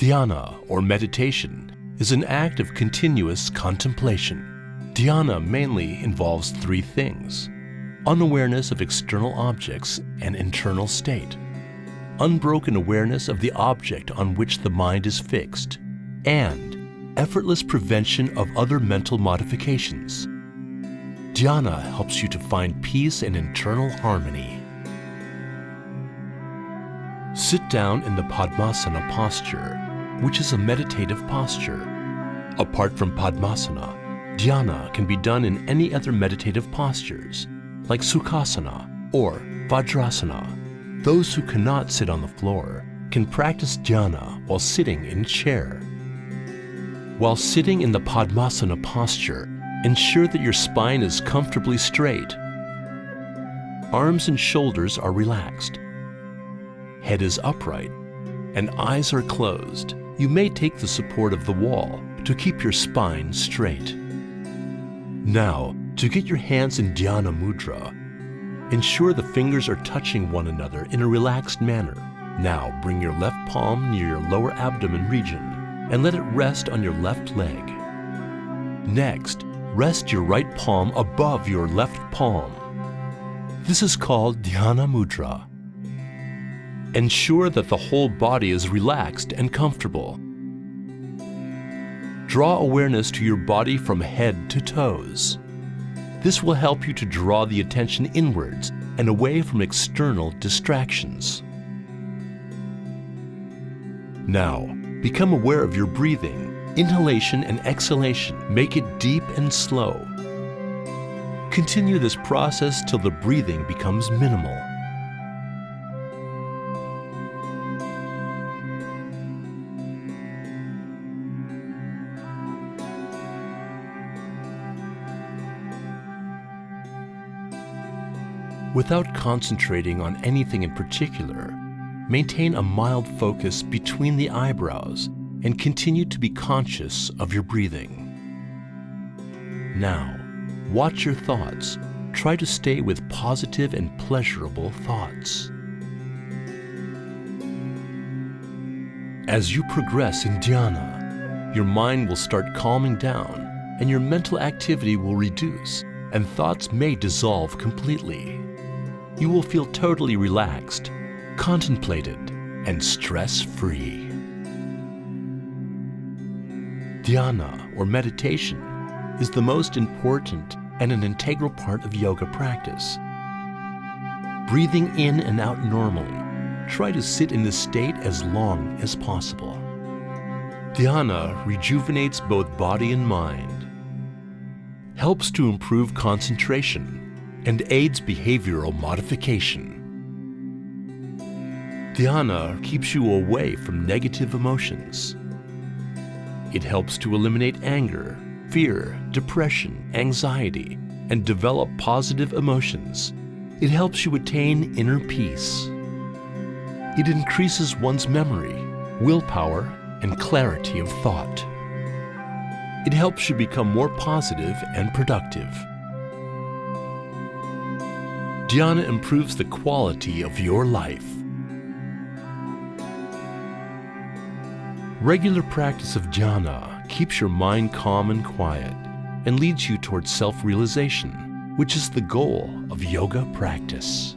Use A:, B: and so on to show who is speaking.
A: Dhyana, or meditation, is an act of continuous contemplation. Dhyana mainly involves three things: unawareness of external objects and internal state, unbroken awareness of the object on which the mind is fixed, and effortless prevention of other mental modifications. Dhyana helps you to find peace and internal harmony. Sit down in the Padmasana posture, which is a meditative posture. Apart from Padmasana, Dhyana can be done in any other meditative postures, like Sukhasana or Vajrasana. Those who cannot sit on the floor can practice Dhyana while sitting in a chair. While sitting in the Padmasana posture, ensure that your spine is comfortably straight. Arms and shoulders are relaxed. Head is upright and eyes are closed. You may take the support of the wall to keep your spine straight. Now, to get your hands in Dhyana Mudra, ensure the fingers are touching one another in a relaxed manner. Now, bring your left palm near your lower abdomen region and let it rest on your left leg. Next, rest your right palm above your left palm. This is called Dhyana Mudra. Ensure that the whole body is relaxed and comfortable. Draw awareness to your body from head to toes. This will help you to draw the attention inwards and away from external distractions. Now, become aware of your breathing, inhalation and exhalation. Make it deep and slow. Continue this process till the breathing becomes minimal. Without concentrating on anything in particular, maintain a mild focus between the eyebrows and continue to be conscious of your breathing. Now, watch your thoughts. Try to stay with positive and pleasurable thoughts. As you progress in dhyana, your mind will start calming down and your mental activity will reduce and thoughts may dissolve completely. You will feel totally relaxed, contemplated, and stress-free. Dhyana, or meditation, is the most important and an integral part of yoga practice. Breathing in and out normally, try to sit in this state as long as possible. Dhyana rejuvenates both body and mind, helps to improve concentration, and aids behavioral modification. Dhyana keeps you away from negative emotions. It helps to eliminate anger, fear, depression, anxiety, and develop positive emotions. It helps you attain inner peace. It increases one's memory, willpower, and clarity of thought. It helps you become more positive and productive. Dhyana improves the quality of your life. Regular practice of dhyana keeps your mind calm and quiet and leads you towards self-realization, which is the goal of yoga practice.